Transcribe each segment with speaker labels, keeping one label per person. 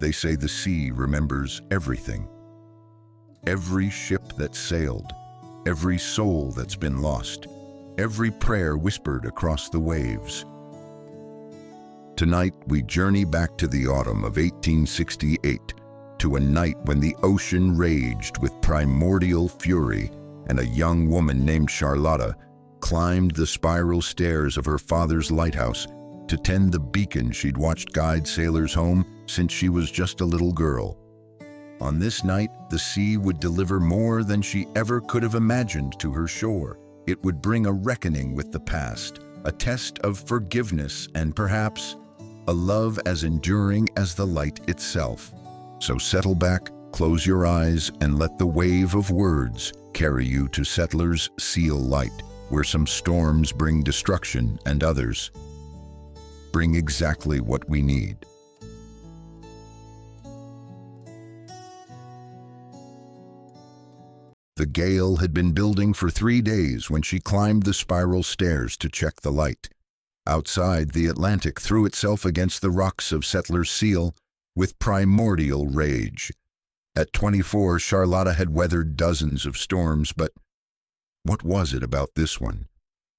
Speaker 1: They say the sea remembers everything. Every ship that sailed, every soul that's been lost, every prayer whispered across the waves. Tonight, we journey back to the autumn of 1868, to a night when the ocean raged with primordial fury and a young woman named Charlotta climbed the spiral stairs of her father's lighthouse to tend the beacon she'd watched guide sailors home since she was just a little girl. On this night, the sea would deliver more than she ever could have imagined to her shore. It would bring a reckoning with the past, a test of forgiveness, and perhaps a love as enduring as the light itself. So settle back, close your eyes, and let the wave of words carry you to Settlers Seal Light, where some storms bring destruction and others bring exactly what we need. The gale had been building for 3 days when she climbed the spiral stairs to check the light. Outside, the Atlantic threw itself against the rocks of Settlers Seal with primordial rage. At 24, Charlotta had weathered dozens of storms, but what was it about this one?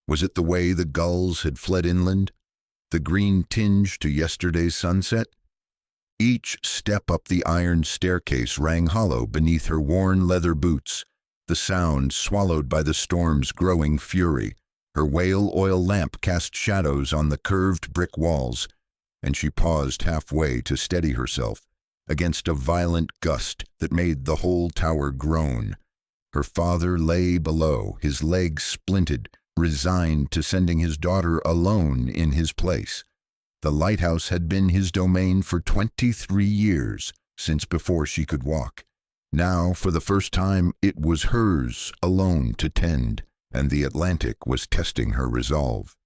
Speaker 1: Was it the way the gulls had fled inland? The green tinge to yesterday's sunset? Each step up the iron staircase rang hollow beneath her worn leather boots, the sound swallowed by the storm's growing fury. Her whale oil lamp cast shadows on the curved brick walls, and she paused halfway to steady herself against a violent gust that made the whole tower groan. Her father lay below, his legs splinted, resigned to sending his daughter alone in his place. The lighthouse had been his domain for 23 years, since before she could walk. Now, for the first time, it was hers alone to tend, and the Atlantic was testing her resolve.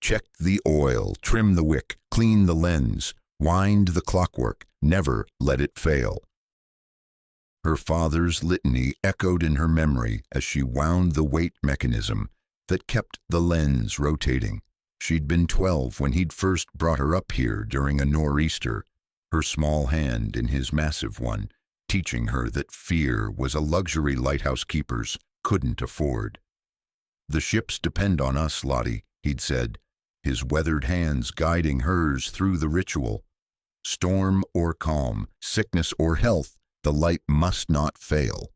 Speaker 1: Check the oil, trim the wick, clean the lens, wind the clockwork, never let it fail. Her father's litany echoed in her memory as she wound the weight mechanism that kept the lens rotating. She'd been 12 when he'd first brought her up here during a nor'easter, her small hand in his massive one, teaching her that fear was a luxury lighthouse keepers couldn't afford. "The ships depend on us, Lottie," he'd said, his weathered hands guiding hers through the ritual. Storm or calm, sickness or health, the light must not fail.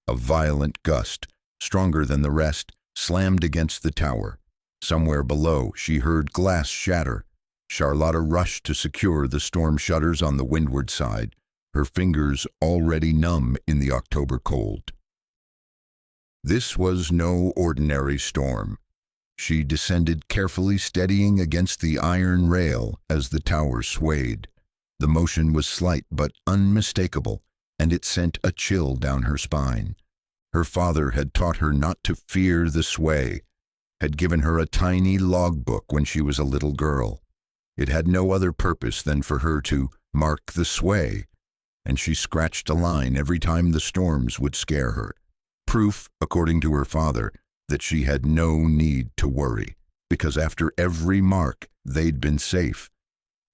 Speaker 1: A violent gust, stronger than the rest, slammed against the tower. Somewhere below, she heard glass shatter. Charlotta rushed to secure the storm shutters on the windward side, her fingers already numb in the October cold. This was no ordinary storm. She descended carefully, steadying against the iron rail as the tower swayed. The motion was slight but unmistakable, and it sent a chill down her spine. Her father had taught her not to fear the sway, had given her a tiny logbook when she was a little girl. It had no other purpose than for her to mark the sway, and she scratched a line every time the storms would scare her. Proof, according to her father, that she had no need to worry, because after every mark, they'd been safe.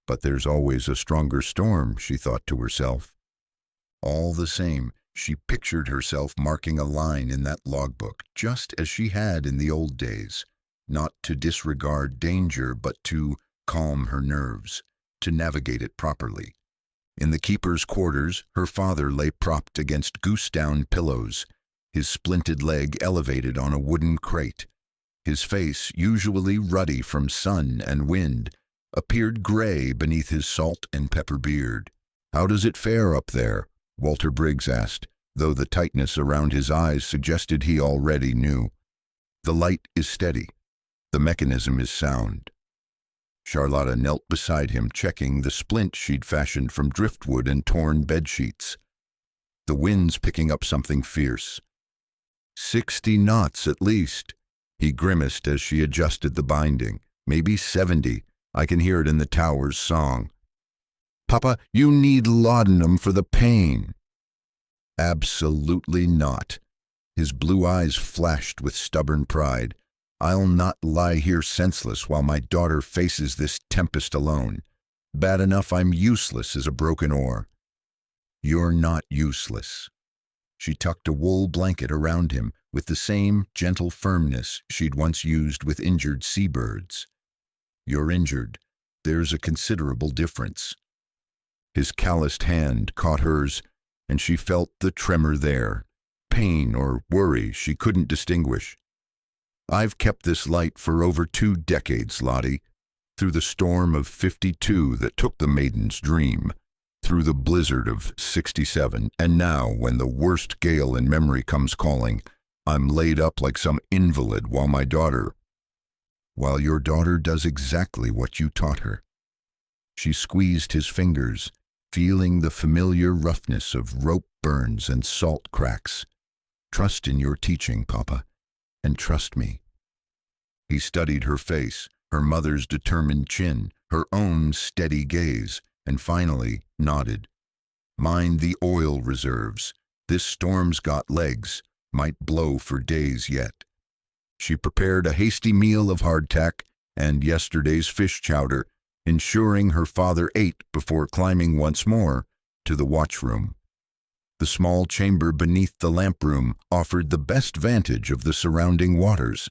Speaker 1: But there's always a stronger storm, she thought to herself. All the same, she pictured herself marking a line in that logbook, just as she had in the old days, not to disregard danger, but to calm her nerves, to navigate it properly. In the keeper's quarters, her father lay propped against goose-down pillows, his splinted leg elevated on a wooden crate. His face, usually ruddy from sun and wind, appeared gray beneath his salt and pepper beard. "How does it fare up there?" Walter Briggs asked, though the tightness around his eyes suggested he already knew. "The light is steady. The mechanism is sound." Charlotta knelt beside him, checking the splint she'd fashioned from driftwood and torn bedsheets. "The wind's picking up something fierce." 60 knots at least. He grimaced as she adjusted the binding. "Maybe 70. I can hear it in the tower's song." "Papa, you need laudanum for the pain." "Absolutely not." His blue eyes flashed with stubborn pride. "I'll not lie here senseless while my daughter faces this tempest alone. Bad enough I'm useless as a broken oar." "You're not useless." She tucked a wool blanket around him with the same gentle firmness she'd once used with injured seabirds. "You're injured. There's a considerable difference." His calloused hand caught hers, and she felt the tremor there, pain or worry she couldn't distinguish. "I've kept this light for over 2 decades, Lottie, through the storm of '52 that took the maiden's dream, through the blizzard of '67, and now, when the worst gale in memory comes calling, I'm laid up like some invalid while your daughter does exactly what you taught her." She squeezed his fingers, feeling the familiar roughness of rope burns and salt cracks. "Trust in your teaching, Papa, and trust me." He studied her face, her mother's determined chin, her own steady gaze, and finally nodded. "Mind the oil reserves. This storm's got legs, might blow for days yet." She prepared a hasty meal of hardtack and yesterday's fish chowder, ensuring her father ate before climbing once more to the watchroom. The small chamber beneath the lamp room offered the best vantage of the surrounding waters,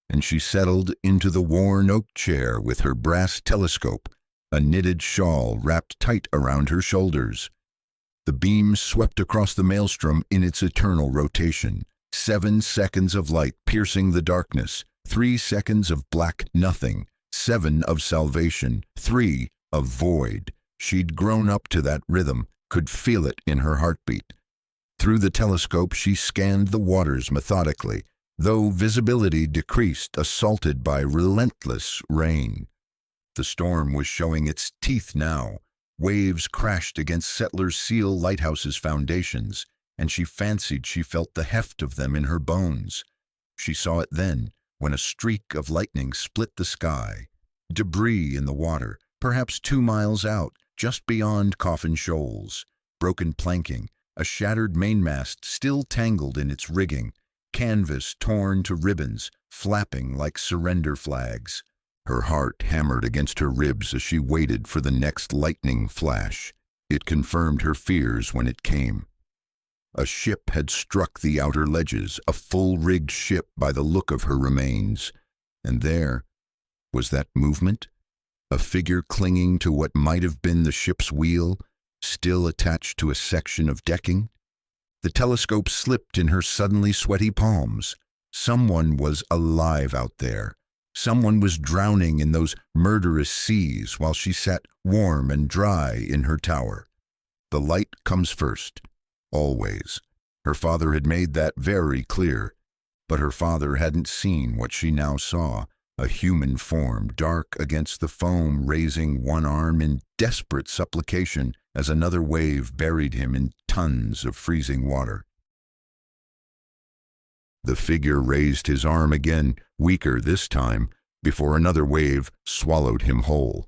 Speaker 1: and she settled into the worn oak chair with her brass telescope, a knitted shawl wrapped tight around her shoulders. The beam swept across the maelstrom in its eternal rotation. 7 seconds of light piercing the darkness, 3 seconds of black nothing, 7 of salvation, 3 of void. She'd grown up to that rhythm, could feel it in her heartbeat. Through the telescope she scanned the waters methodically, though visibility decreased, assaulted by relentless rain. The storm was showing its teeth now. Waves crashed against Settlers Seal Lighthouse's foundations, and she fancied she felt the heft of them in her bones. She saw it then, when a streak of lightning split the sky. Debris in the water, perhaps 2 miles out, just beyond Coffin Shoals. Broken planking, a shattered mainmast still tangled in its rigging, canvas torn to ribbons, flapping like surrender flags. Her heart hammered against her ribs as she waited for the next lightning flash. It confirmed her fears when it came. A ship had struck the outer ledges, a full-rigged ship by the look of her remains. And there was that movement, a figure clinging to what might have been the ship's wheel, still attached to a section of decking. The telescope slipped in her suddenly sweaty palms. Someone was alive out there. Someone was drowning in those murderous seas while she sat warm and dry in her tower. The light comes first. Always. Her father had made that very clear, but her father hadn't seen what she now saw, a human form dark against the foam, raising one arm in desperate supplication as another wave buried him in tons of freezing water. The figure raised his arm again, weaker this time, before another wave swallowed him whole.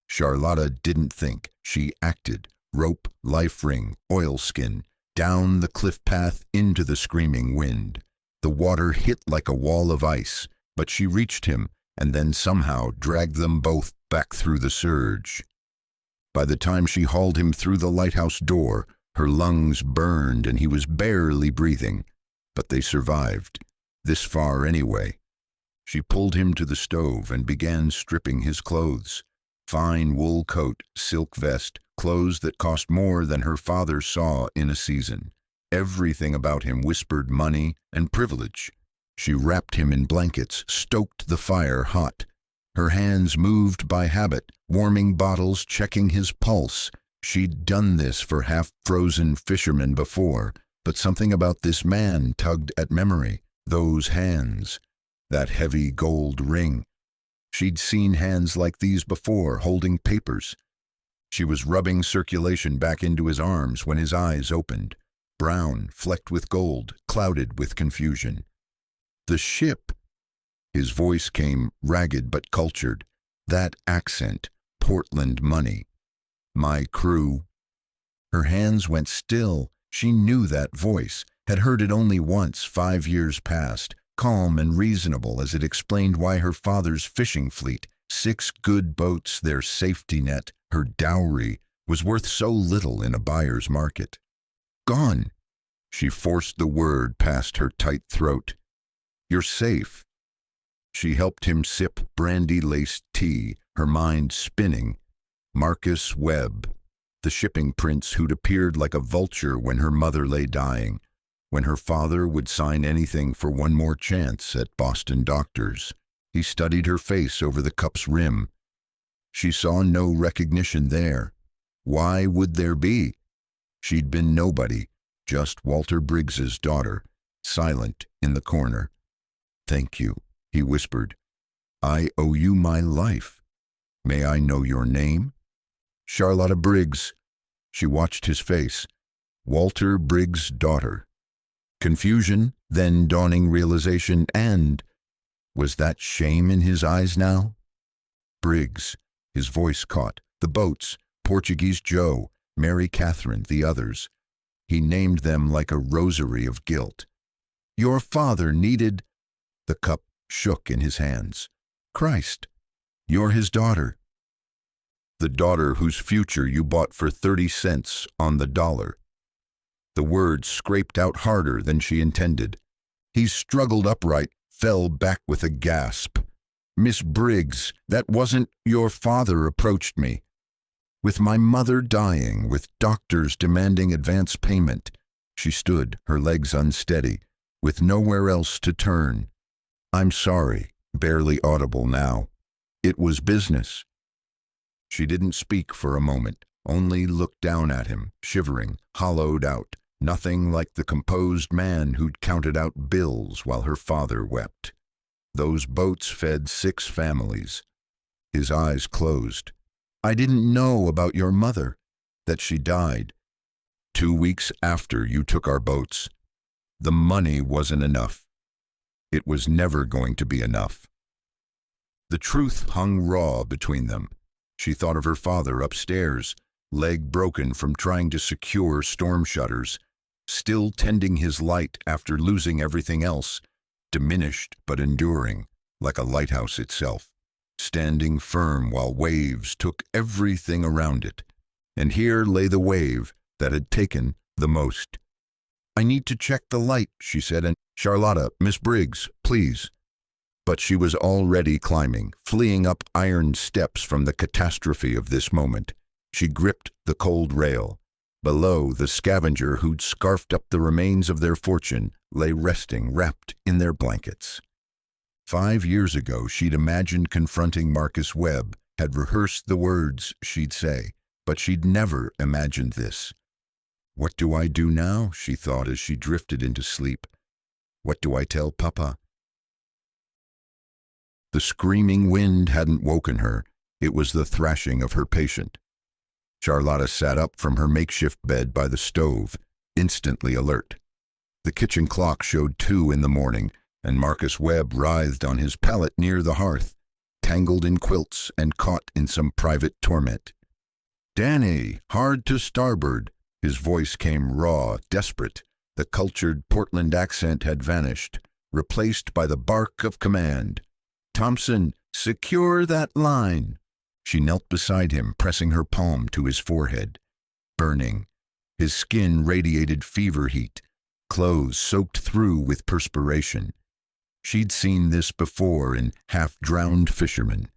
Speaker 1: Charlotta didn't think, she acted. Rope, life ring, oilskin, down the cliff path into the screaming wind. The water hit like a wall of ice, but she reached him and then somehow dragged them both back through the surge. By the time she hauled him through the lighthouse door, her lungs burned and he was barely breathing. But they survived, this far anyway. She pulled him to the stove and began stripping his clothes. Fine wool coat, silk vest, clothes that cost more than her father saw in a season. Everything about him whispered money and privilege. She wrapped him in blankets, stoked the fire hot. Her hands moved by habit, warming bottles, checking his pulse. She'd done this for half-frozen fishermen before, but something about this man tugged at memory. Those hands, that heavy gold ring. She'd seen hands like these before, holding papers. She was rubbing circulation back into his arms when his eyes opened, brown, flecked with gold, clouded with confusion. The ship. His voice came ragged but cultured. That accent, Portland money. My crew. Her hands went still. She knew that voice, had heard it only once 5 years past, calm and reasonable as it explained why her father's fishing fleet, 6 good boats their safety net, Her dowry was worth so little in a buyer's market. Gone. She forced the word past her tight throat. You're safe. She helped him sip brandy-laced tea, her mind spinning. Marcus Webb, the shipping prince who'd appeared like a vulture when her mother lay dying, when her father would sign anything for one more chance at Boston Doctors. He studied her face over the cup's rim. She saw no recognition there. Why would there be? She'd been nobody, just Walter Briggs's daughter, silent in the corner. Thank you, he whispered. I owe you my life. May I know your name? Charlotta Briggs. She watched his face. Walter Briggs' daughter. Confusion, then dawning realization, and was that shame in his eyes now? Briggs, his voice caught. The boats, Portuguese Joe, Mary Catherine, the others. He named them like a rosary of guilt. Your father needed... The cup shook in his hands. Christ, you're his daughter. The daughter whose future you bought for 30 cents on the dollar. The words scraped out harder than she intended. He struggled upright, fell back with a gasp. Miss Briggs, that wasn't your father approached me. With my mother dying, with doctors demanding advance payment, she stood, her legs unsteady, with nowhere else to turn. I'm sorry, barely audible now. It was business. She didn't speak for a moment, only looked down at him, shivering, hollowed out, nothing like the composed man who'd counted out bills while her father wept. Those boats fed 6 families. His eyes closed. I didn't know about your mother, that she died. 2 weeks after you took our boats. The money wasn't enough. It was never going to be enough. The truth hung raw between them. She thought of her father upstairs, leg broken from trying to secure storm shutters, still tending his light after losing everything else, diminished but enduring, like a lighthouse itself, standing firm while waves took everything around it. And here lay the wave that had taken the most. I need to check the light, she said, and Charlotta, Miss Briggs, please. But she was already climbing, fleeing up iron steps from the catastrophe of this moment. She gripped the cold rail. Below, the scavenger who'd scarfed up the remains of their fortune lay resting, wrapped in their blankets. 5 years ago, she'd imagined confronting Marcus Webb, had rehearsed the words she'd say, but she'd never imagined this. What do I do now? She thought as she drifted into sleep. What do I tell Papa? The screaming wind hadn't woken her. It was the thrashing of her patient. Charlotta sat up from her makeshift bed by the stove, instantly alert. The kitchen clock showed 2 in the morning, and Marcus Webb writhed on his pallet near the hearth, tangled in quilts and caught in some private torment. Danny, hard to starboard. His voice came raw, desperate. The cultured Portland accent had vanished, replaced by the bark of command. Thompson, secure that line. She knelt beside him, pressing her palm to his forehead. Burning. His skin radiated fever heat, clothes soaked through with perspiration. She'd seen this before in half-drowned fishermen.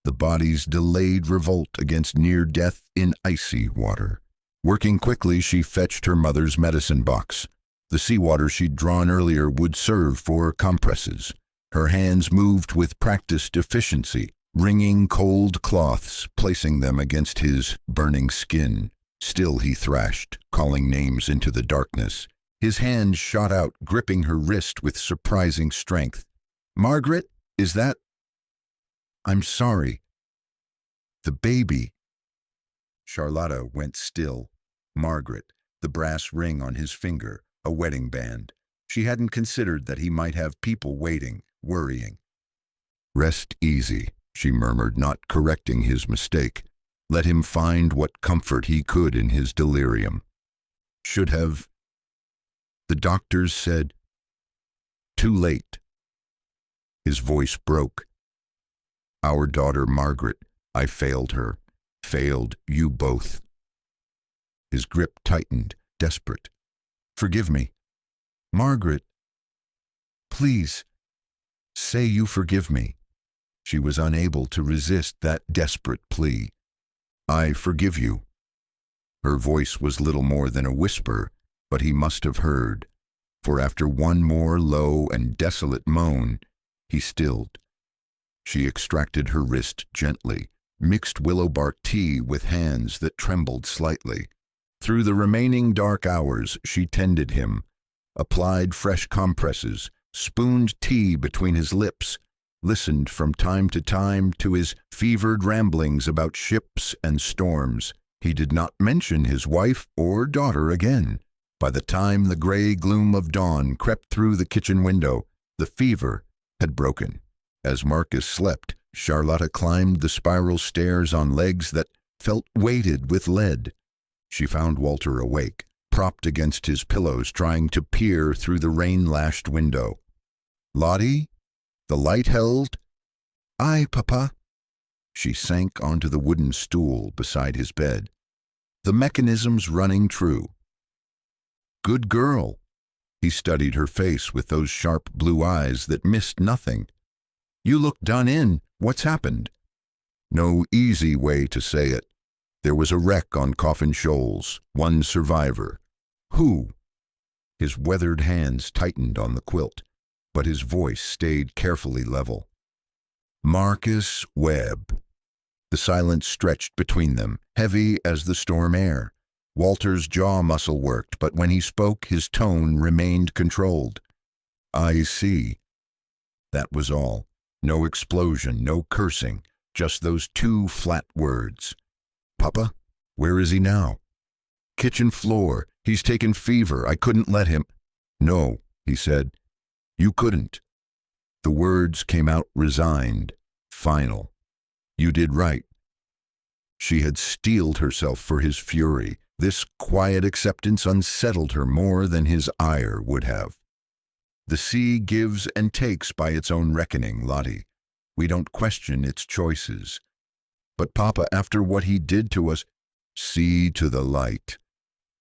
Speaker 1: The body's delayed revolt against near death in icy water. Working quickly, she fetched her mother's medicine box. The seawater she'd drawn earlier would serve for compresses. Her hands moved with practiced efficiency, wringing cold cloths, placing them against his burning skin. Still he thrashed, calling names into the darkness. His hand shot out, gripping her wrist with surprising strength. Margaret, is that... I'm sorry. The baby. Charlotta went still. Margaret, the brass ring on his finger, a wedding band. She hadn't considered that he might have people waiting, worrying. Rest easy, she murmured, not correcting his mistake. Let him find what comfort he could in his delirium. Should have... The doctors said... Too late. His voice broke. Our daughter Margaret, I failed her. Failed you both. His grip tightened, desperate. Forgive me. Margaret, please, say you forgive me. She was unable to resist that desperate plea. I forgive you. Her voice was little more than a whisper, but he must have heard, for after one more low and desolate moan, he stilled. She extracted her wrist gently, mixed willow bark tea with hands that trembled slightly. Through the remaining dark hours, she tended him, applied fresh compresses, spooned tea between his lips, listened from time to time to his fevered ramblings about ships and storms. He did not mention his wife or daughter again. By the time the gray gloom of dawn crept through the kitchen window, the fever had broken. As Marcus slept, Charlotta climbed the spiral stairs on legs that felt weighted with lead. She found Walter awake, propped against his pillows, trying to peer through the rain-lashed window. Lottie? The light held? Aye, Papa. She sank onto the wooden stool beside his bed. The mechanisms running true. Good girl. He studied her face with those sharp blue eyes that missed nothing. You look done in. What's happened? No easy way to say it. There was a wreck on Coffin Shoals, one survivor. Who? His weathered hands tightened on the quilt, but his voice stayed carefully level. Marcus Webb. The silence stretched between them, heavy as the storm air. Walter's jaw muscle worked, but when he spoke, his tone remained controlled. I see. That was all. No explosion, no cursing, just those two flat words. Papa, where is he now? Kitchen floor. He's taken fever. I couldn't let him. No, he said. You couldn't. The words came out resigned, final. You did right. She had steeled herself for his fury. This quiet acceptance unsettled her more than his ire would have. The sea gives and takes by its own reckoning, Lottie. We don't question its choices. But Papa, after what he did to us, see to the light.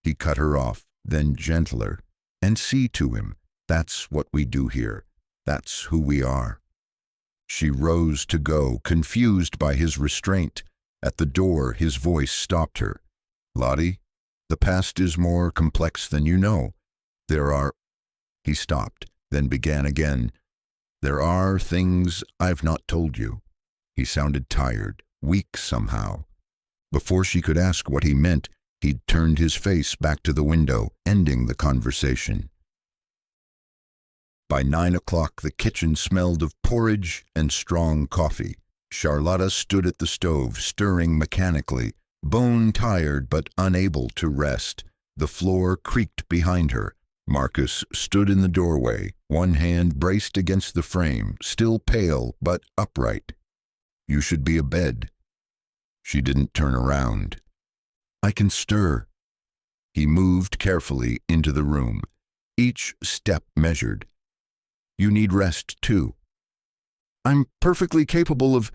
Speaker 1: He cut her off, then gentler. And see to him. That's what we do here. That's who we are. She rose to go, confused by his restraint. At the door, his voice stopped her. Lottie, the past is more complex than you know. There are... He stopped, then began again. There are things I've not told you. He sounded tired, weak somehow. Before she could ask what he meant, he'd turned his face back to the window, ending the conversation. By 9 o'clock, the kitchen smelled of porridge and strong coffee. Charlotta stood at the stove, stirring mechanically, bone-tired but unable to rest. The floor creaked behind her. Marcus stood in the doorway, one hand braced against the frame, still pale but upright. You should be abed. She didn't turn around. I can stir. He moved carefully into the room, each step measured. You need rest, too. I'm perfectly capable of...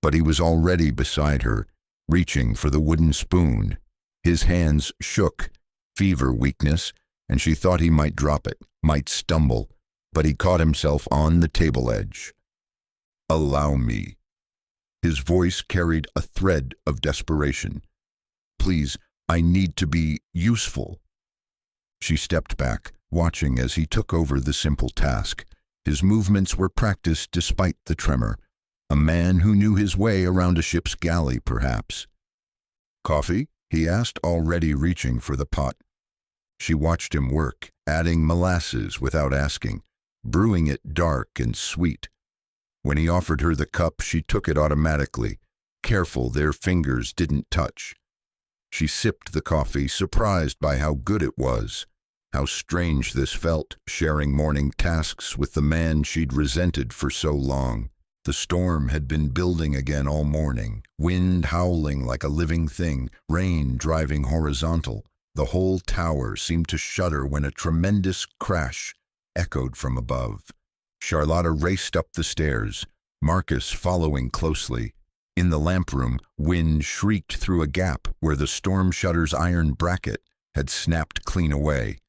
Speaker 1: But he was already beside her, reaching for the wooden spoon. His hands shook, fever weakness, and she thought he might drop it, might stumble, but he caught himself on the table edge. Allow me. His voice carried a thread of desperation. Please, I need to be useful. She stepped back, watching as he took over the simple task. His movements were practiced despite the tremor. A man who knew his way around a ship's galley, perhaps. Coffee? He asked, already reaching for the pot. She watched him work, adding molasses without asking, brewing it dark and sweet. When he offered her the cup, she took it automatically, careful their fingers didn't touch. She sipped the coffee, surprised by how good it was. How strange this felt, sharing morning tasks with the man she'd resented for so long. The storm had been building again all morning, wind howling like a living thing, rain driving horizontal. The whole tower seemed to shudder when a tremendous crash echoed from above. Charlotta raced up the stairs, Marcus following closely. In the lamp room, wind shrieked through a gap where the storm shutter's iron bracket had snapped clean away.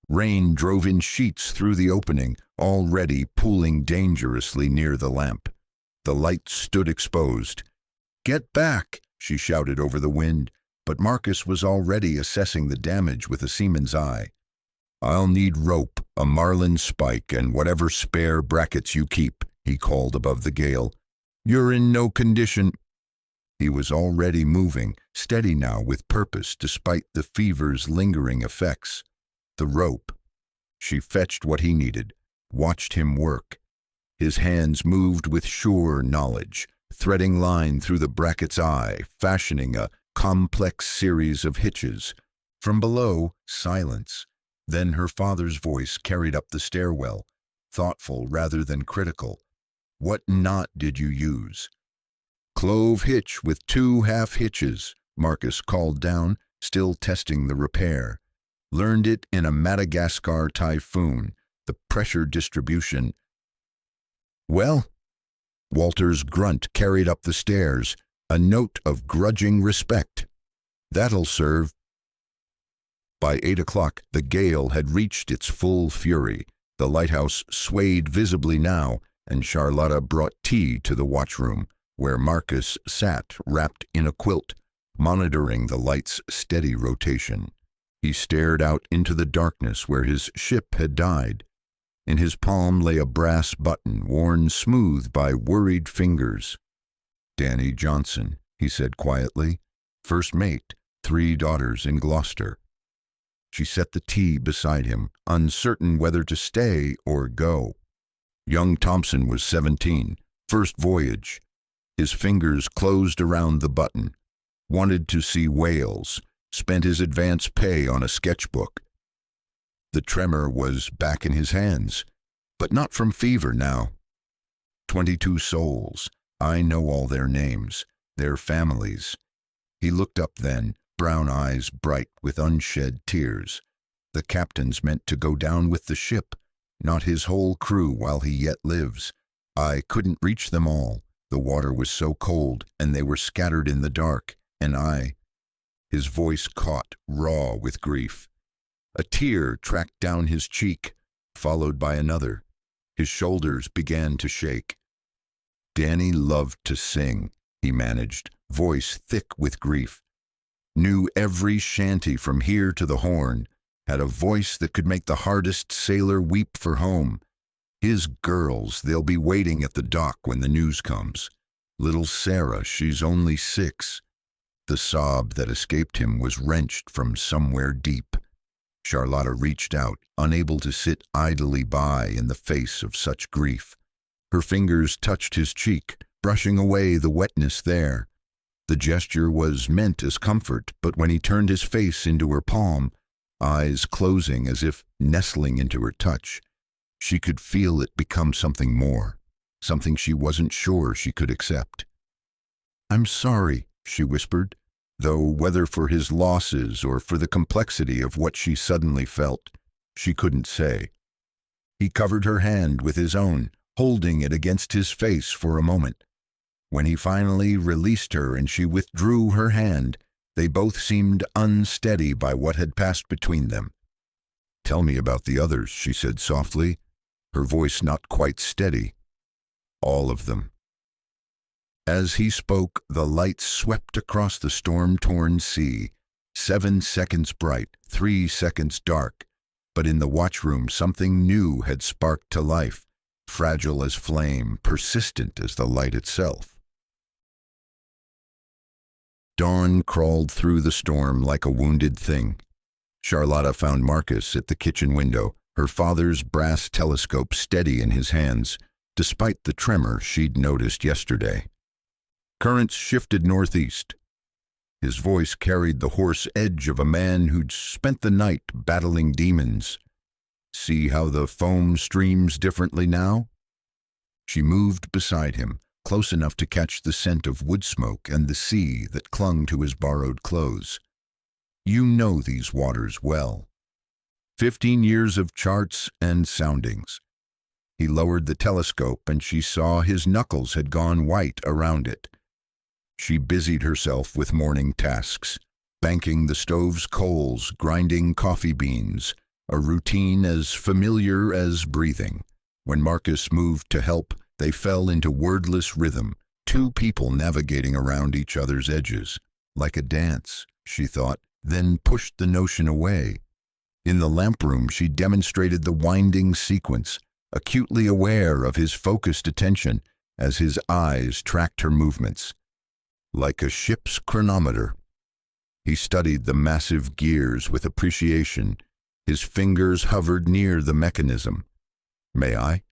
Speaker 1: Rain drove in sheets through the opening, already pooling dangerously near the lamp. The light stood exposed. "Get back!" she shouted over the wind, but Marcus was already assessing the damage with a seaman's eye. "I'll need rope, a marlin spike, and whatever spare brackets you keep," he called above the gale. "You're in no condition." He was already moving, steady now with purpose despite the fever's lingering effects. The rope. She fetched what he needed, watched him work. His hands moved with sure knowledge, threading line through the bracket's eye, fashioning a complex series of hitches. From below, silence. Then her father's voice carried up the stairwell, thoughtful rather than critical. "What knot did you use?" "Clove hitch with 2 half hitches," Marcus called down, still testing the repair. "Learned it in a Madagascar typhoon, the pressure distribution." "Well?" Walter's grunt carried up the stairs, a note of grudging respect. "That'll serve." By 8 o'clock, the gale had reached its full fury. The lighthouse swayed visibly now, and Charlotta brought tea to the watchroom, where Marcus sat wrapped in a quilt, monitoring the light's steady rotation. He stared out into the darkness where his ship had died. In his palm lay a brass button worn smooth by worried fingers. "Danny Johnson," he said quietly. "First mate, 3 daughters in Gloucester." She set the tea beside him, uncertain whether to stay or go. Young Thompson was 17, first voyage. His fingers closed around the button. Wanted to see whales. Spent his advance pay on a sketchbook. The tremor was back in his hands, but not from fever now. 22 souls. I know all their names, their families. He looked up then, brown eyes bright with unshed tears. The captain's meant to go down with the ship, not his whole crew while he yet lives. I couldn't reach them all. The water was so cold, and they were scattered in the dark, and I... His voice caught, raw with grief. A tear tracked down his cheek, followed by another. His shoulders began to shake. Danny loved to sing, he managed, voice thick with grief. Knew every shanty from here to the Horn, had a voice that could make the hardest sailor weep for home. His girls, they'll be waiting at the dock when the news comes. Little Sarah, she's only 6. The sob that escaped him was wrenched from somewhere deep. Charlotta reached out, unable to sit idly by in the face of such grief. Her fingers touched his cheek, brushing away the wetness there. The gesture was meant as comfort, but when he turned his face into her palm, eyes closing as if nestling into her touch, she could feel it become something more, something she wasn't sure she could accept. "I'm sorry," she whispered, though whether for his losses or for the complexity of what she suddenly felt, she couldn't say. He covered her hand with his own, holding it against his face for a moment. When he finally released her and she withdrew her hand, they both seemed unsteady by what had passed between them. "Tell me about the others," she said softly, her voice not quite steady. "All of them." As he spoke, the light swept across the storm-torn sea, 7 seconds bright, 3 seconds dark, but in the watchroom something new had sparked to life, fragile as flame, persistent as the light itself. Dawn crawled through the storm like a wounded thing. Charlotta found Marcus at the kitchen window, her father's brass telescope steady in his hands, despite the tremor she'd noticed yesterday. Currents shifted northeast. His voice carried the hoarse edge of a man who'd spent the night battling demons. "See how the foam streams differently now?" She moved beside him, close enough to catch the scent of wood smoke and the sea that clung to his borrowed clothes. "You know these waters well." 15 years of charts and soundings. He lowered the telescope and she saw his knuckles had gone white around it. She busied herself with morning tasks, banking the stove's coals, grinding coffee beans, a routine as familiar as breathing. When Marcus moved to help, they fell into wordless rhythm, two people navigating around each other's edges. Like a dance, she thought, then pushed the notion away. In the lamp room, she demonstrated the winding sequence, acutely aware of his focused attention as his eyes tracked her movements. Like a ship's chronometer. He studied the massive gears with appreciation. His fingers hovered near the mechanism. "May I?"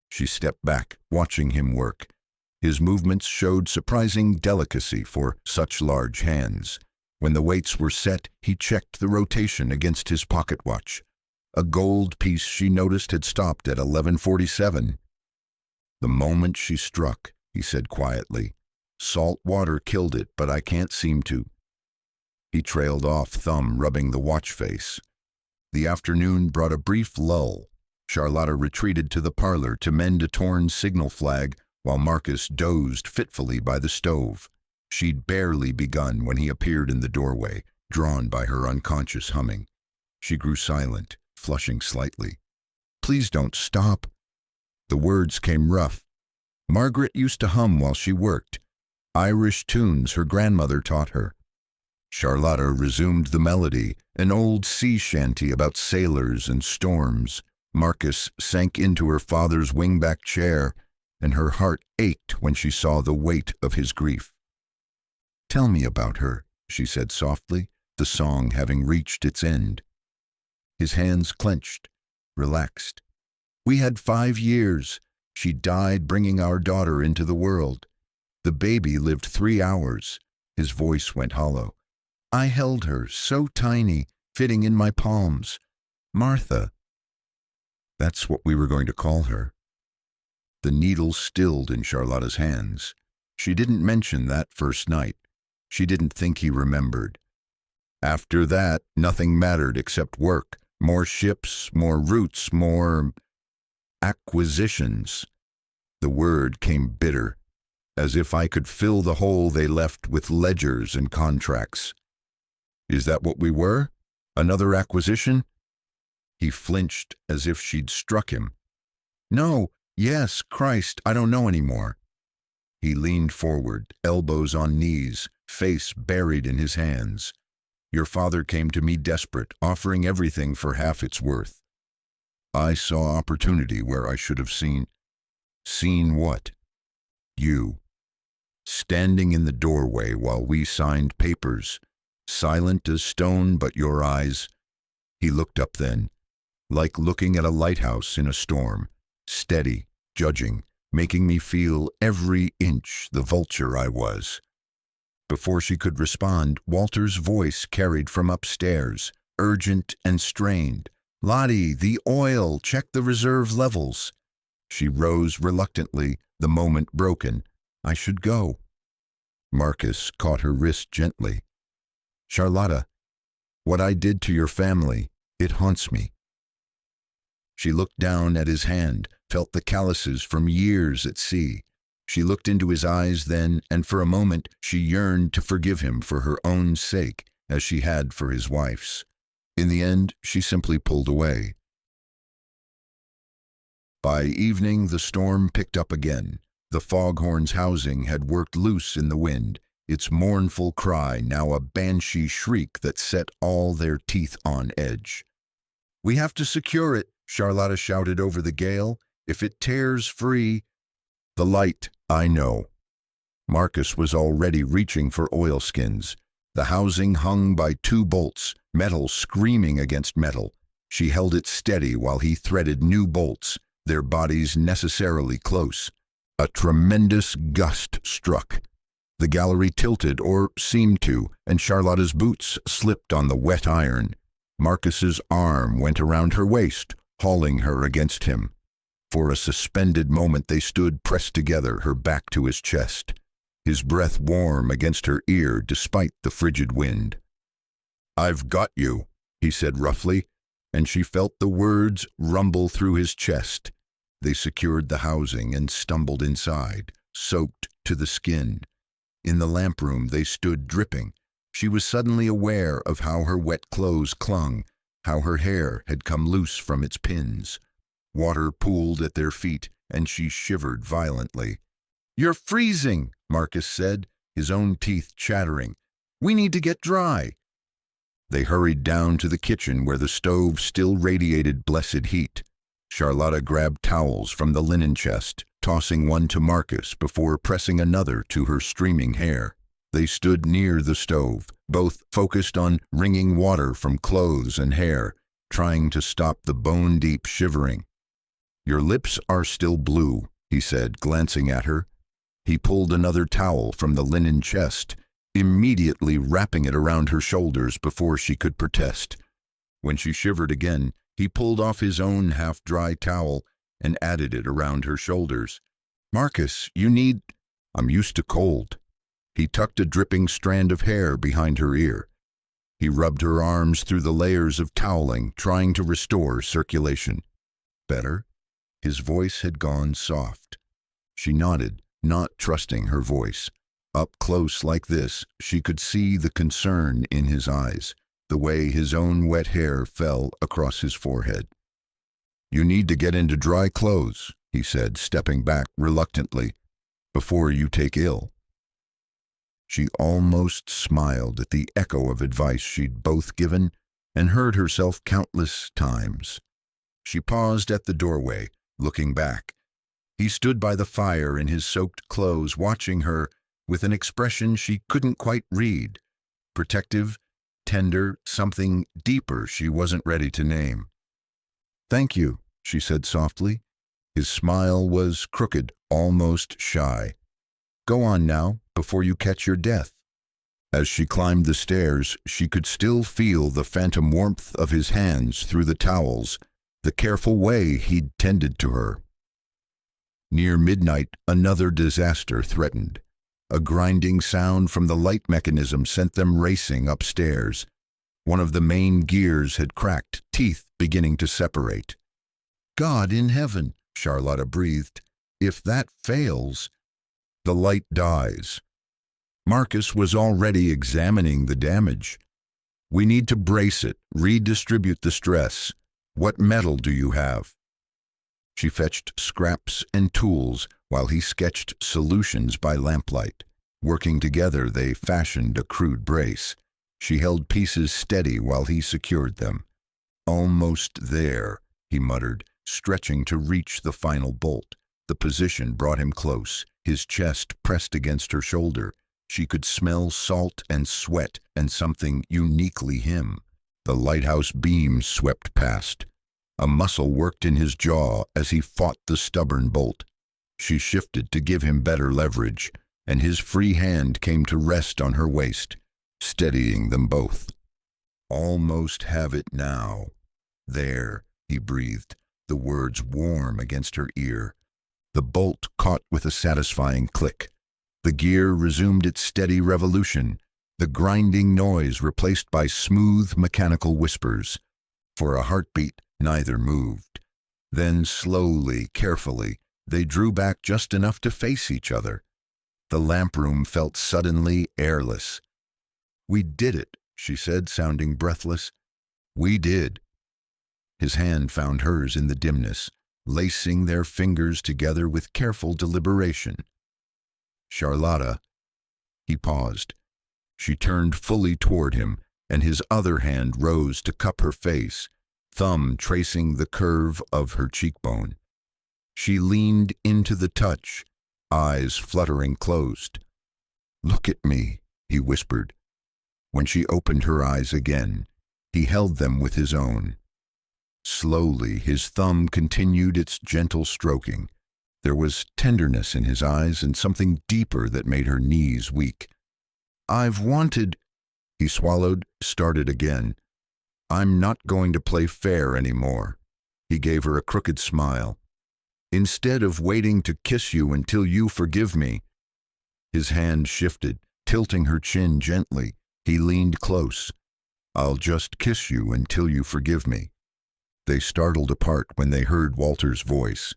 Speaker 1: She stepped back, watching him work. His movements showed surprising delicacy for such large hands. When the weights were set, he checked the rotation against his pocket watch. A gold piece she noticed had stopped at 11:47. "The moment she struck," he said quietly. "Salt water killed it, but I can't seem to." He trailed off, thumb rubbing the watch face. The afternoon brought a brief lull. Charlotta retreated to the parlor to mend a torn signal flag while Marcus dozed fitfully by the stove. She'd barely begun when he appeared in the doorway, drawn by her unconscious humming. She grew silent, flushing slightly. "Please don't stop." The words came rough. Margaret used to hum while she worked. Irish tunes her grandmother taught her. Charlotta resumed the melody, an old sea shanty about sailors and storms. Marcus sank into her father's wingback chair, and her heart ached when she saw the weight of his grief. "Tell me about her," she said softly, the song having reached its end. His hands clenched, relaxed. "We had 5 years. She died bringing our daughter into the world. The baby lived 3 hours. His voice went hollow. "I held her, so tiny, fitting in my palms. Martha." That's what we were going to call her. The needle stilled in Charlotta's hands. She didn't mention that first night. She didn't think he remembered. After that, nothing mattered except work. More ships, more routes, more acquisitions. The word came bitter, as if I could fill the hole they left with ledgers and contracts. "Is that what we were? Another acquisition?" He flinched as if she'd struck him. "No, yes, Christ, I don't know anymore." He leaned forward, elbows on knees, face buried in his hands. "Your father came to me desperate, offering everything for half its worth. I saw opportunity where I should have seen..." "Seen what?" "You. Standing in the doorway while we signed papers, silent as stone but your eyes." He looked up then, like looking at a lighthouse in a storm, steady, judging, making me feel every inch the vulture I was. Before she could respond, Walter's voice carried from upstairs, urgent and strained. "Lottie, the oil, check the reserve levels." She rose reluctantly, the moment broken. "I should go." Marcus caught her wrist gently. "Charlotta, what I did to your family, it haunts me." She looked down at his hand, felt the calluses from years at sea. She looked into his eyes then, and for a moment she yearned to forgive him for her own sake, as she had for his wife's. In the end, she simply pulled away. By evening, the storm picked up again. The foghorn's housing had worked loose in the wind, its mournful cry now a banshee shriek that set all their teeth on edge. "We have to secure it," Charlotta shouted over the gale. "If it tears free..." "The light, I know." Marcus was already reaching for oilskins. The housing hung by 2 bolts, metal screaming against metal. She held it steady while he threaded new bolts, their bodies necessarily close. A tremendous gust struck. The gallery tilted, or seemed to, and Charlotta's boots slipped on the wet iron. Marcus's arm went around her waist, hauling her against him. For a suspended moment they stood pressed together, her back to his chest, his breath warm against her ear despite the frigid wind. "I've got you," he said roughly, and she felt the words rumble through his chest. They secured the housing and stumbled inside, soaked to the skin. In the lamp room they stood dripping. She was suddenly aware of how her wet clothes clung, how her hair had come loose from its pins. Water pooled at their feet, and she shivered violently. "You're freezing," Marcus said, his own teeth chattering. "We need to get dry." They hurried down to the kitchen where the stove still radiated blessed heat. Charlotta grabbed towels from the linen chest, tossing one to Marcus before pressing another to her streaming hair. They stood near the stove, both focused on wringing water from clothes and hair, trying to stop the bone-deep shivering. "Your lips are still blue," he said, glancing at her. He pulled another towel from the linen chest, immediately wrapping it around her shoulders before she could protest. When she shivered again, he pulled off his own half-dry towel and added it around her shoulders. "Marcus, you need—" "I'm used to cold." He tucked a dripping strand of hair behind her ear. He rubbed her arms through the layers of toweling, trying to restore circulation. "Better?" His voice had gone soft. She nodded, not trusting her voice. Up close like this, she could see the concern in his eyes, the way his own wet hair fell across his forehead. "You need to get into dry clothes," he said, stepping back reluctantly, "before you take ill." She almost smiled at the echo of advice she'd both given and heard herself countless times. She paused at the doorway, looking back. He stood by the fire in his soaked clothes, watching her with an expression she couldn't quite read. Protective, tender, something deeper she wasn't ready to name. "Thank you," she said softly. His smile was crooked, almost shy. "Go on now, before you catch your death." As she climbed the stairs, she could still feel the phantom warmth of his hands through the towels, the careful way he'd tended to her. Near midnight, another disaster threatened. A grinding sound from the light mechanism sent them racing upstairs. One of the main gears had cracked, teeth beginning to separate. "God in heaven," Charlotta breathed. "If that fails—" The light dies. Marcus was already examining the damage. "We need to brace it, redistribute the stress. What metal do you have?" She fetched scraps and tools while he sketched solutions by lamplight. Working together, they fashioned a crude brace. She held pieces steady while he secured them. "Almost there," he muttered, stretching to reach the final bolt. The position brought him close, his chest pressed against her shoulder. She could smell salt and sweat and something uniquely him. The lighthouse beam swept past. A muscle worked in his jaw as he fought the stubborn bolt. She shifted to give him better leverage, and his free hand came to rest on her waist, steadying them both. "Almost have it now." "There," he breathed, the words warm against her ear. The bolt caught with a satisfying click. The gear resumed its steady revolution, the grinding noise replaced by smooth mechanical whispers. For a heartbeat, neither moved. Then slowly, carefully, they drew back just enough to face each other. The lamp room felt suddenly airless. "We did it," she said, sounding breathless. "We did." His hand found hers in the dimness, lacing their fingers together with careful deliberation. "Charlotta." He paused. She turned fully toward him, and his other hand rose to cup her face, thumb tracing the curve of her cheekbone. She leaned into the touch, eyes fluttering closed. "Look at me," he whispered. When she opened her eyes again, he held them with his own. Slowly, his thumb continued its gentle stroking. There was tenderness in his eyes and something deeper that made her knees weak. "I've wanted—" He swallowed, started again. "I'm not going to play fair anymore." He gave her a crooked smile. "Instead of waiting to kiss you until you forgive me." His hand shifted, tilting her chin gently. He leaned close. "I'll just kiss you until you forgive me." They startled apart when they heard Walter's voice.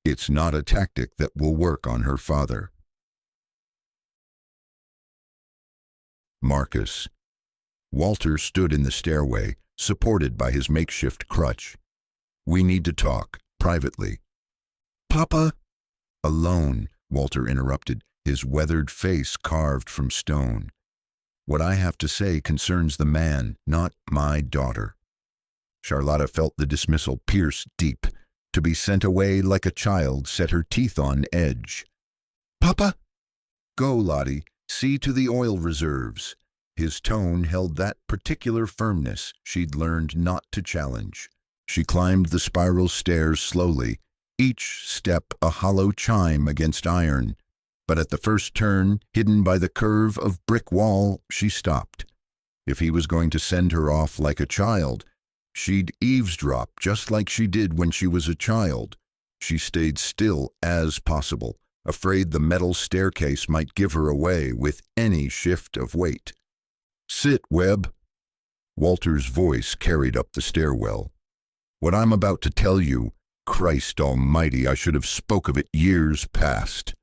Speaker 1: "It's not a tactic that will work on her father." Marcus. Walter stood in the stairway, supported by his makeshift crutch. We need to talk, privately. Papa? Alone, Walter interrupted, his weathered face carved from stone. What I have to say concerns the man, not my daughter. Charlotta felt the dismissal pierce deep. To be sent away like a child set her teeth on edge. Papa? Go, Lottie, see to the oil reserves. His tone held that particular firmness she'd learned not to challenge. She climbed the spiral stairs slowly, each step a hollow chime against iron. But at the first turn, hidden by the curve of brick wall, she stopped. If he was going to send her off like a child, she'd eavesdrop just like she did when she was a child. She stayed still as possible, afraid the metal staircase might give her away with any shift of weight. Sit, Webb. Walter's voice carried up the stairwell. What I'm about to tell you, Christ almighty, I should have spoke of it years past.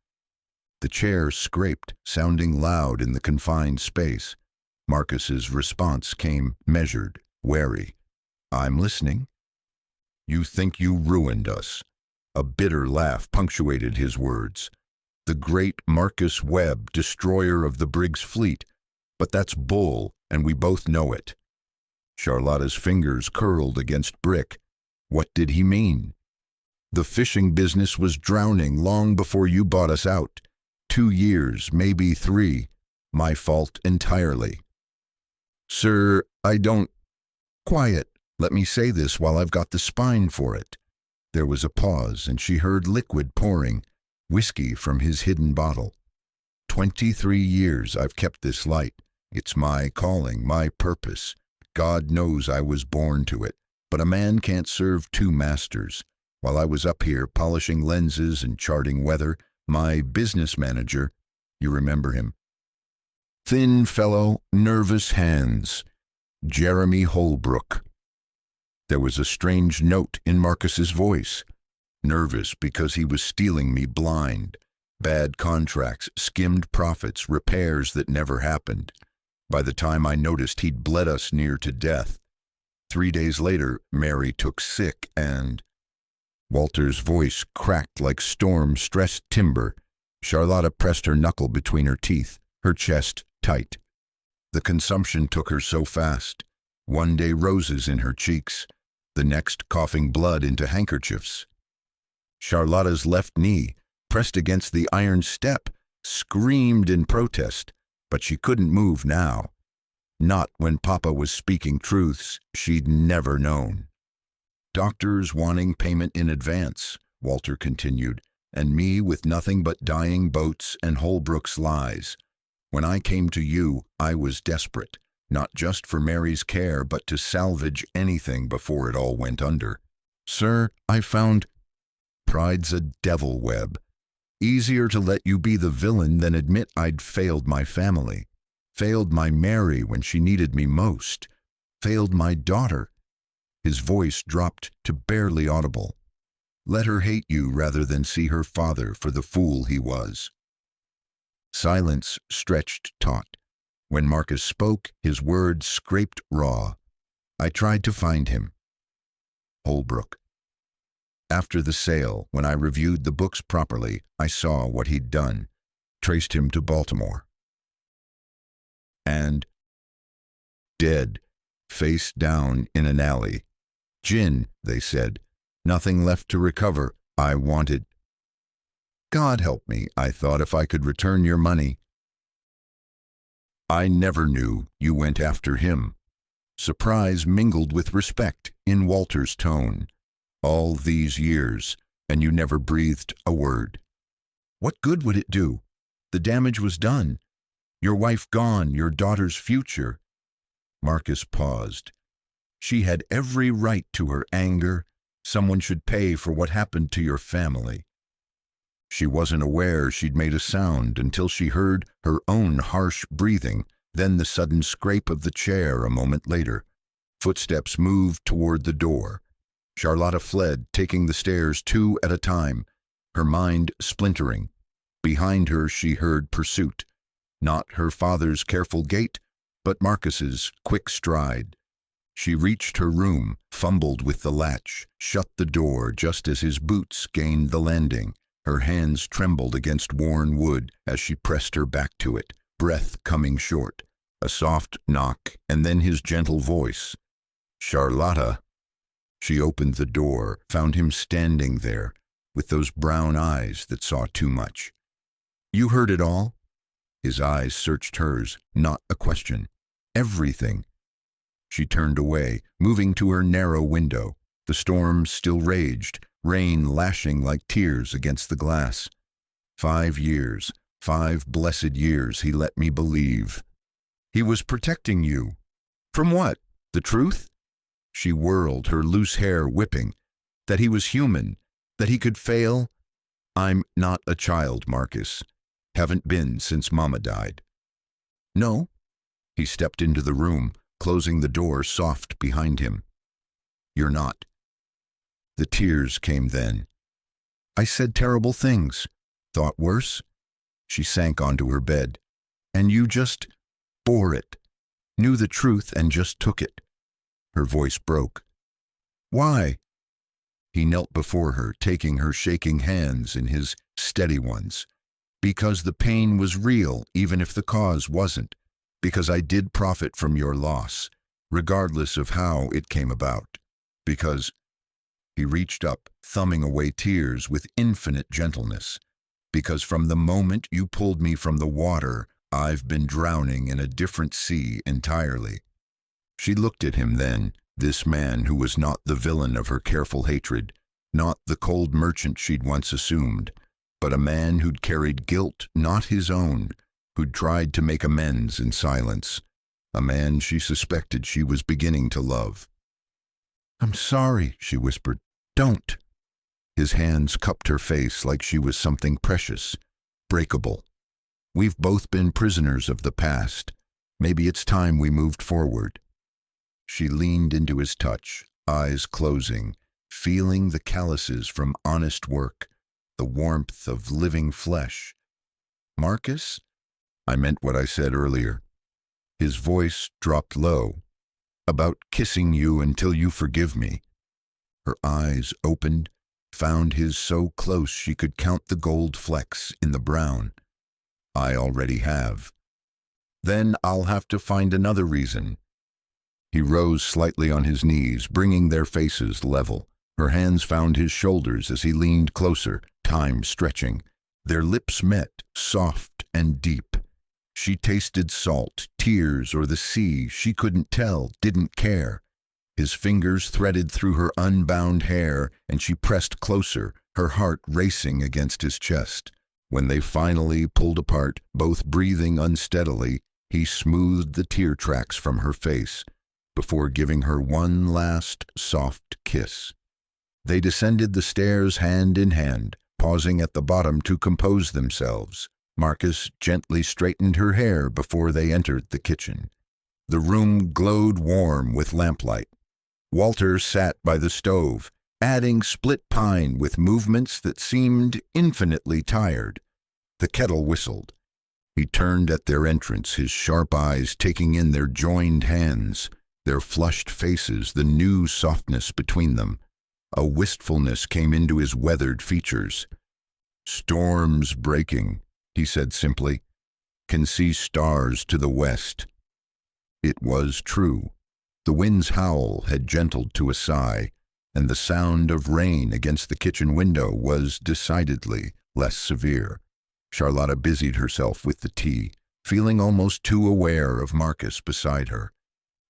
Speaker 1: The chair scraped, sounding loud in the confined space. Marcus's response came measured, wary. I'm listening. You think you ruined us. A bitter laugh punctuated his words. The great Marcus Webb, destroyer of the Briggs fleet. But that's bull, and we both know it. Charlotta's fingers curled against brick. What did he mean? The fishing business was drowning long before you bought us out. 2 years, maybe 3. My fault entirely. Sir, I don't... Quiet. Let me say this while I've got the spine for it. There was a pause, and she heard liquid pouring, whiskey from his hidden bottle. 23 years I've kept this light. It's my calling, my purpose. God knows I was born to it. But a man can't serve 2 masters. While I was up here polishing lenses and charting weather, my business manager, you remember him? Thin fellow, nervous hands. Jeremy Holbrook. There was a strange note in Marcus's voice. Nervous because he was stealing me blind. Bad contracts, skimmed profits, repairs that never happened. By the time I noticed, he'd bled us near to death. 3 days later, Mary took sick and... Walter's voice cracked like storm-stressed timber. Charlotta pressed her knuckle between her teeth, her chest tight. The consumption took her so fast. One day roses in her cheeks, the next coughing blood into handkerchiefs. Charlotta's left knee, pressed against the iron step, screamed in protest, but she couldn't move now. Not when Papa was speaking truths she'd never known. Doctors wanting payment in advance, Walter continued, and me with nothing but dying boats and Holbrook's lies. When I came to you, I was desperate, not just for Mary's care, but to salvage anything before it all went under. Sir, I found... Pride's a devil, Webb. Easier to let you be the villain than admit I'd failed my family. Failed my Mary when she needed me most. Failed my daughter. His voice dropped to barely audible. Let her hate you rather than see her father for the fool he was. Silence stretched taut. When Marcus spoke, his words scraped raw. I tried to find him. Holbrook. After the sale, when I reviewed the books properly, I saw what he'd done. Traced him to Baltimore. And dead, face down in an alley. Gin, they said. Nothing left to recover. I wanted. God help me, I thought, if I could return your money. I never knew you went after him. Surprise mingled with respect in Walter's tone. All these years, and you never breathed a word. What good would it do? The damage was done. Your wife gone, your daughter's future. Marcus paused. She had every right to her anger. Someone should pay for what happened to your family. She wasn't aware she'd made a sound until she heard her own harsh breathing, then the sudden scrape of the chair a moment later. Footsteps moved toward the door. Charlotta fled, taking the stairs 2 at a time, her mind splintering. Behind her she heard pursuit. Not her father's careful gait, but Marcus's quick stride. She reached her room, fumbled with the latch, shut the door just as his boots gained the landing. Her hands trembled against worn wood as she pressed her back to it, breath coming short. A soft knock, and then his gentle voice. "Charlotta." She opened the door, found him standing there, with those brown eyes that saw too much. "You heard it all?" His eyes searched hers, not a question. "Everything." She turned away, moving to her narrow window. The storm still raged, rain lashing like tears against the glass. 5 years, 5 blessed years he let me believe. He was protecting you. From what? The truth? She whirled, her loose hair whipping. That he was human, that he could fail? I'm not a child, Marcus. Haven't been since Mama died. No? He stepped into the room, closing the door soft behind him. You're not. The tears came then. I said terrible things, thought worse. She sank onto her bed. And you just bore it, knew the truth and just took it. Her voice broke. Why? He knelt before her, taking her shaking hands in his steady ones. Because the pain was real, even if the cause wasn't. Because I did profit from your loss, regardless of how it came about. Because... He reached up, thumbing away tears with infinite gentleness. Because from the moment you pulled me from the water, I've been drowning in a different sea entirely. She looked at him then, this man who was not the villain of her careful hatred, not the cold merchant she'd once assumed, but a man who'd carried guilt not his own, who'd tried to make amends in silence, a man she suspected she was beginning to love. I'm sorry, she whispered. Don't. His hands cupped her face like she was something precious, breakable. We've both been prisoners of the past. Maybe it's time we moved forward. She leaned into his touch, eyes closing, feeling the calluses from honest work, the warmth of living flesh. Marcus? I meant what I said earlier. His voice dropped low. About kissing you until you forgive me. Her eyes opened, found his so close she could count the gold flecks in the brown. I already have. Then I'll have to find another reason. He rose slightly on his knees, bringing their faces level. Her hands found his shoulders as he leaned closer, time stretching. Their lips met, soft and deep. She tasted salt, tears, or the sea. She couldn't tell, didn't care. His fingers threaded through her unbound hair, and she pressed closer, her heart racing against his chest. When they finally pulled apart, both breathing unsteadily, he smoothed the tear tracks from her face, before giving her one last soft kiss. They descended the stairs hand in hand, pausing at the bottom to compose themselves. Marcus gently straightened her hair before they entered the kitchen. The room glowed warm with lamplight. Walter sat by the stove, adding split pine with movements that seemed infinitely tired. The kettle whistled. He turned at their entrance, his sharp eyes taking in their joined hands, their flushed faces, the new softness between them. A wistfulness came into his weathered features. Storms breaking, he said simply. Can see stars to the west. It was true. The wind's howl had gentled to a sigh, and the sound of rain against the kitchen window was decidedly less severe. Charlotta busied herself with the tea, feeling almost too aware of Marcus beside her.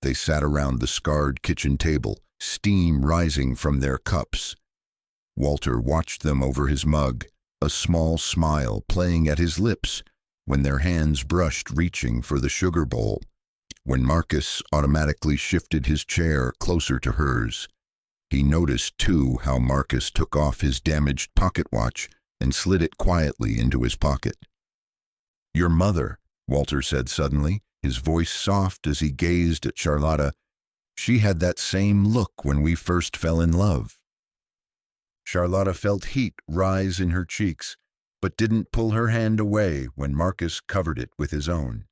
Speaker 1: They sat around the scarred kitchen table, steam rising from their cups. Walter watched them over his mug, a small smile playing at his lips when their hands brushed, reaching for the sugar bowl. When Marcus automatically shifted his chair closer to hers, he noticed too how Marcus took off his damaged pocket watch and slid it quietly into his pocket. Your mother, Walter said suddenly, his voice soft as he gazed at Charlotta. She had that same look when we first fell in love. Charlotta felt heat rise in her cheeks, but didn't pull her hand away when Marcus covered it with his own.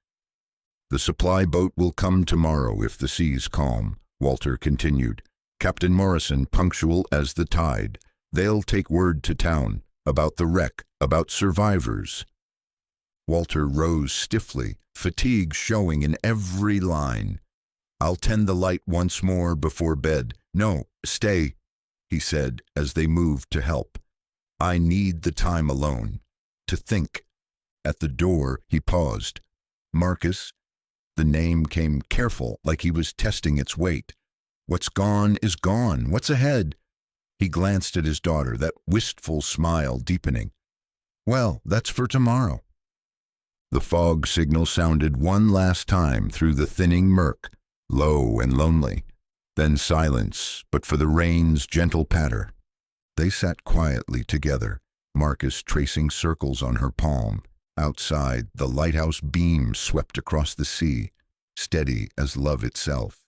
Speaker 1: The supply boat will come tomorrow if the sea's calm, Walter continued. Captain Morrison punctual as the tide. They'll take word to town about the wreck, about survivors. Walter rose stiffly, fatigue showing in every line. I'll tend the light once more before bed. No, stay, he said as they moved to help. I need the time alone, to think. At the door, he paused. Marcus? The name came careful, like he was testing its weight. What's gone is gone. What's ahead? He glanced at his daughter, that wistful smile deepening. Well, that's for tomorrow. The fog signal sounded one last time through the thinning murk, low and lonely. Then silence, but for the rain's gentle patter. They sat quietly together, Marcus tracing circles on her palm. Outside, the lighthouse beam swept across the sea, steady as love itself.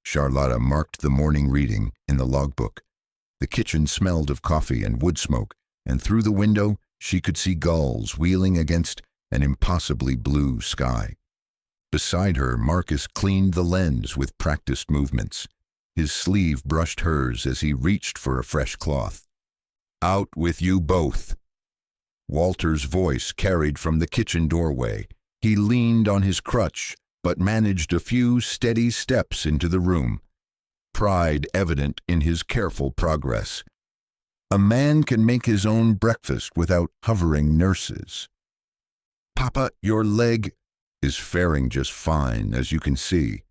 Speaker 1: Charlotta marked the morning reading in the logbook. The kitchen smelled of coffee and wood smoke, and through the window she could see gulls wheeling against an impossibly blue sky. Beside her, Marcus cleaned the lens with practiced movements. His sleeve brushed hers as he reached for a fresh cloth. Out with you both. Walter's voice carried from the kitchen doorway. He leaned on his crutch, but managed a few steady steps into the room, pride evident in his careful progress. A man can make his own breakfast without hovering nurses. Papa, your leg is faring just fine, as you can see.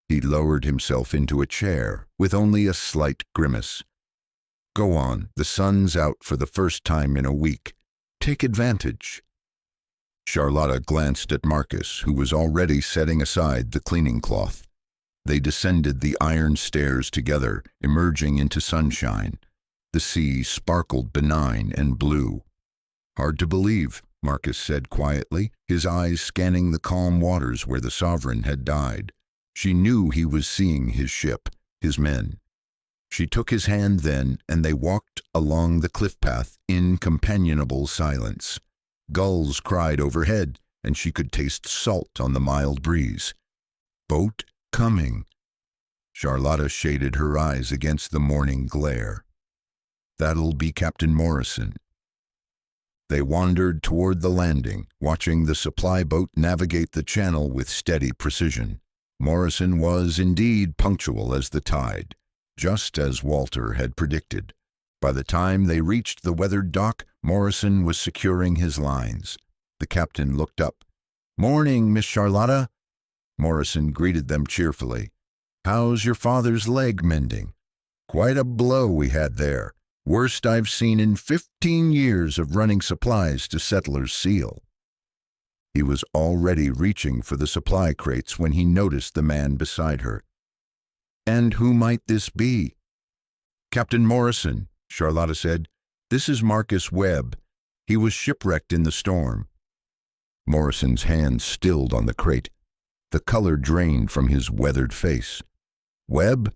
Speaker 1: He lowered himself into a chair with only a slight grimace. Go on, the sun's out for the first time in a week. Take advantage. Charlotta glanced at Marcus, who was already setting aside the cleaning cloth. They descended the iron stairs together, emerging into sunshine. The sea sparkled benign and blue. Hard to believe, Marcus said quietly, his eyes scanning the calm waters where the Sovereign had died. She knew he was seeing his ship, his men. She took his hand then, and they walked along the cliff path in companionable silence. Gulls cried overhead, and she could taste salt on the mild breeze. Boat coming. Charlotta shaded her eyes against the morning glare. That'll be Captain Morrison. They wandered toward the landing, watching the supply boat navigate the channel with steady precision. Morrison was indeed punctual as the tide, just as Walter had predicted. By the time they reached the weathered dock, Morrison was securing his lines. The captain looked up. Morning, Miss Charlotta. Morrison greeted them cheerfully. How's your father's leg mending? Quite a blow we had there. Worst I've seen in 15 years of running supplies to Settler's Seal. He was already reaching for the supply crates when he noticed the man beside her. And who might this be? Captain Morrison, Charlotta said. This is Marcus Webb. He was shipwrecked in the storm. Morrison's hand stilled on the crate. The color drained from his weathered face. Webb?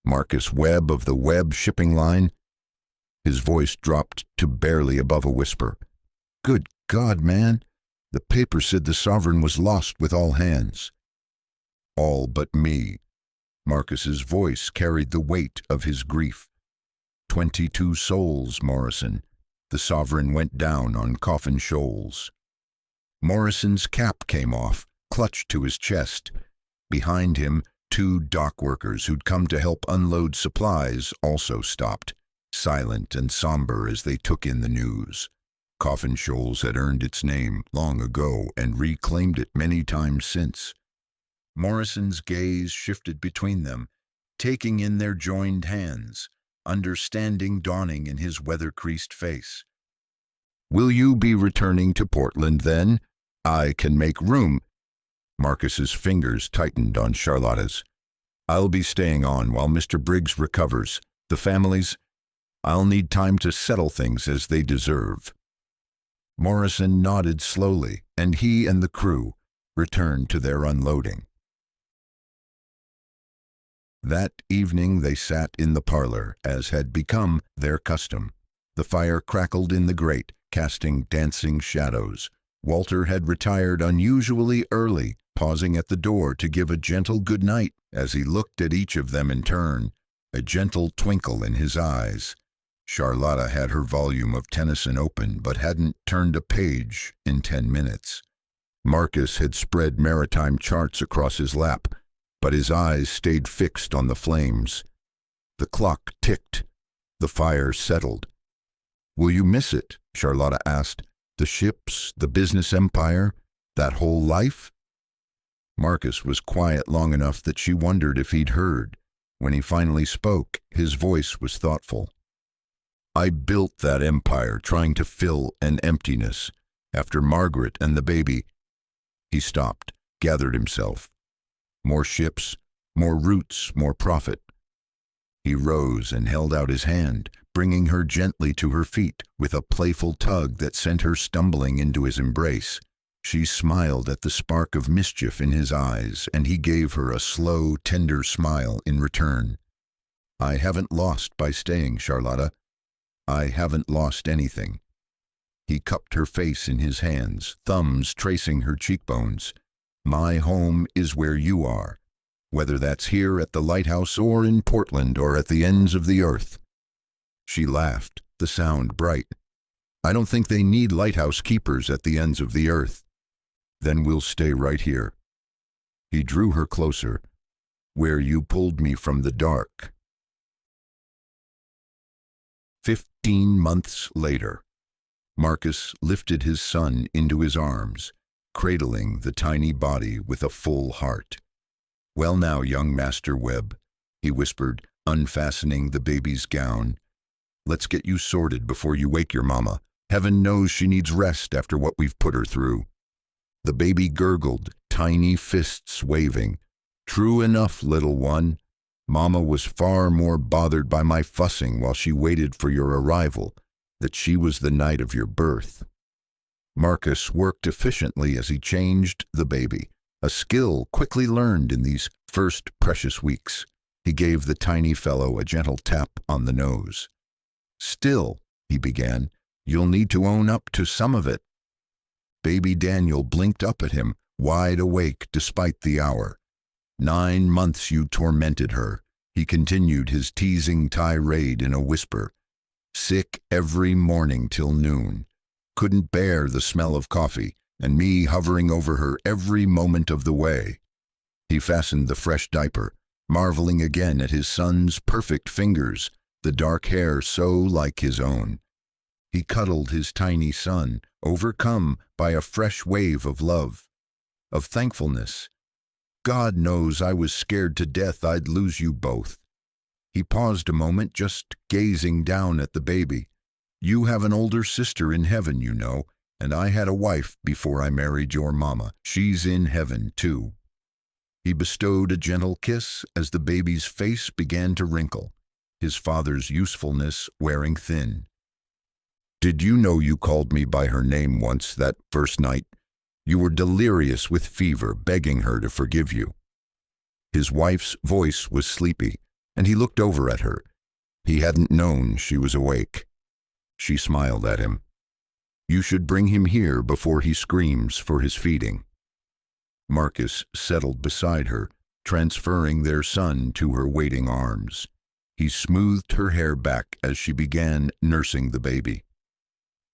Speaker 1: Marcus Webb of the Webb shipping line? His voice dropped to barely above a whisper. Good God, man. The paper said the Sovereign was lost with all hands. All but me. Marcus's voice carried the weight of his grief. 22 souls, Morrison. The Sovereign went down on Coffin Shoals. Morrison's cap came off, clutched to his chest. Behind him, 2 dock workers who'd come to help unload supplies also stopped, silent and somber as they took in the news. Coffin Shoals had earned its name long ago and reclaimed it many times since. Morrison's gaze shifted between them, taking in their joined hands, understanding dawning in his weather-creased face. Will you be returning to Portland then? I can make room. Marcus's fingers tightened on Charlotta's. I'll be staying on while Mr. Briggs recovers. The families, I'll need time to settle things as they deserve. Morrison nodded slowly, and he and the crew returned to their unloading. That evening they sat in the parlor, as had become their custom. The fire crackled in the grate, casting dancing shadows. Walter had retired unusually early, pausing at the door to give a gentle good night as he looked at each of them in turn, a gentle twinkle in his eyes. Charlotta had her volume of Tennyson open but hadn't turned a page in 10 minutes. Marcus had spread maritime charts across his lap, but his eyes stayed fixed on the flames. The clock ticked. The fire settled. "Will you miss it?" Charlotta asked. "The ships, the business empire, that whole life?" Marcus was quiet long enough that she wondered if he'd heard. When he finally spoke, his voice was thoughtful. "I built that empire trying to fill an emptiness. After Margaret and the baby." He stopped, gathered himself. More ships, more routes, more profit. He rose and held out his hand, bringing her gently to her feet with a playful tug that sent her stumbling into his embrace. She smiled at the spark of mischief in his eyes, and he gave her a slow, tender smile in return. "I haven't lost by staying, Charlotta. I haven't lost anything." He cupped her face in his hands, thumbs tracing her cheekbones. "My home is where you are, whether that's here at the lighthouse or in Portland or at the ends of the earth." She laughed, the sound bright. "I don't think they need lighthouse keepers at the ends of the earth." "Then we'll stay right here." He drew her closer. "Where you pulled me from the dark." 15 months later, Marcus lifted his son into his arms, cradling the tiny body with a full heart. "Well now, young Master Webb," he whispered, unfastening the baby's gown. "Let's get you sorted before you wake your mama. Heaven knows she needs rest after what we've put her through." The baby gurgled, tiny fists waving. "True enough, little one. Mama was far more bothered by my fussing while she waited for your arrival, that she was the night of your birth." Marcus worked efficiently as he changed the baby, a skill quickly learned in these first precious weeks. He gave the tiny fellow a gentle tap on the nose. "Still," he began, "you'll need to own up to some of it." Baby Daniel blinked up at him, wide awake despite the hour. 9 months you tormented her," he continued his teasing tirade in a whisper. "Sick every morning till noon. Couldn't bear the smell of coffee, and me hovering over her every moment of the way." He fastened the fresh diaper, marveling again at his son's perfect fingers, the dark hair so like his own. He cuddled his tiny son, overcome by a fresh wave of love, of thankfulness. "God knows I was scared to death I'd lose you both." He paused a moment, just gazing down at the baby. "You have an older sister in heaven, you know, and I had a wife before I married your mama. She's in heaven, too." He bestowed a gentle kiss as the baby's face began to wrinkle, his father's usefulness wearing thin. "Did you know you called me by her name once that first night? You were delirious with fever, begging her to forgive you." His wife's voice was sleepy, and he looked over at her. He hadn't known she was awake. She smiled at him. "You should bring him here before he screams for his feeding." Marcus settled beside her, transferring their son to her waiting arms. He smoothed her hair back as she began nursing the baby.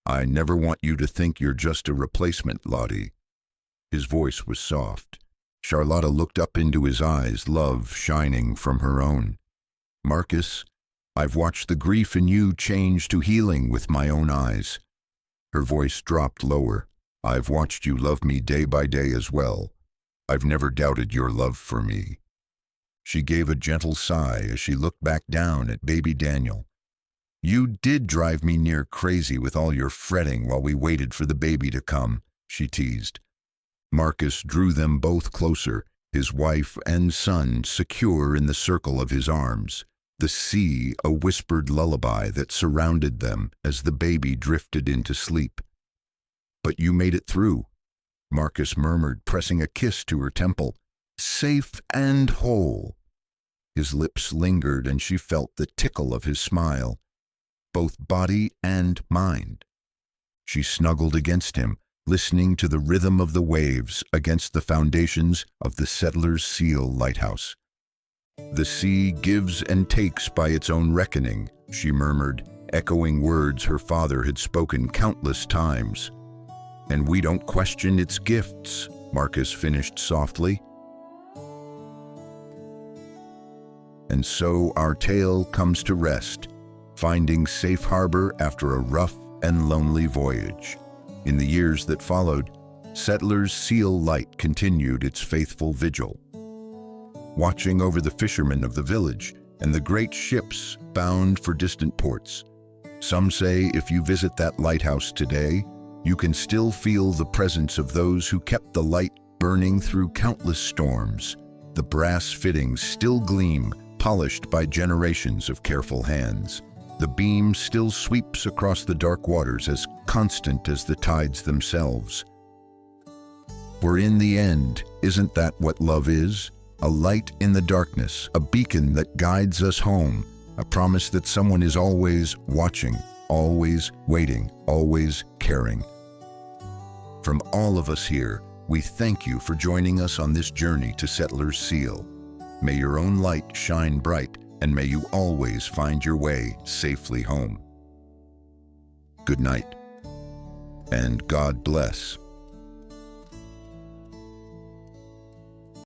Speaker 1: "I never want you to think you're just a replacement, Lottie." His voice was soft. Charlotta looked up into his eyes, love shining from her own. "Marcus, I've watched the grief in you change to healing with my own eyes." Her voice dropped lower. "I've watched you love me day by day as well. I've never doubted your love for me." She gave a gentle sigh as she looked back down at baby Daniel. "You did drive me near crazy with all your fretting while we waited for the baby to come," she teased. Marcus drew them both closer, his wife and son secure in the circle of his arms, the sea a whispered lullaby that surrounded them as the baby drifted into sleep. "But you made it through," Marcus murmured, pressing a kiss to her temple. "Safe and whole." His lips lingered, and she felt the tickle of his smile, both body and mind. She snuggled against him, listening to the rhythm of the waves against the foundations of the Settlers' Seal lighthouse. "The sea gives and takes by its own reckoning," she murmured, echoing words her father had spoken countless times. "And we don't question its gifts," Marcus finished softly. And so our tale comes to rest, finding safe harbor after a rough and lonely voyage. In the years that followed, Settlers' Seal light continued its faithful vigil, watching over the fishermen of the village and the great ships bound for distant ports. Some say if you visit that lighthouse today, you can still feel the presence of those who kept the light burning through countless storms. The brass fittings still gleam, polished by generations of careful hands. The beam still sweeps across the dark waters as constant as the tides themselves. For in the end, isn't that what love is? A light in the darkness, a beacon that guides us home, a promise that someone is always watching, always waiting, always caring. From all of us here, we thank you for joining us on this journey to Settlers' Seal. May your own light shine bright, and may you always find your way safely home. Good night, and God bless.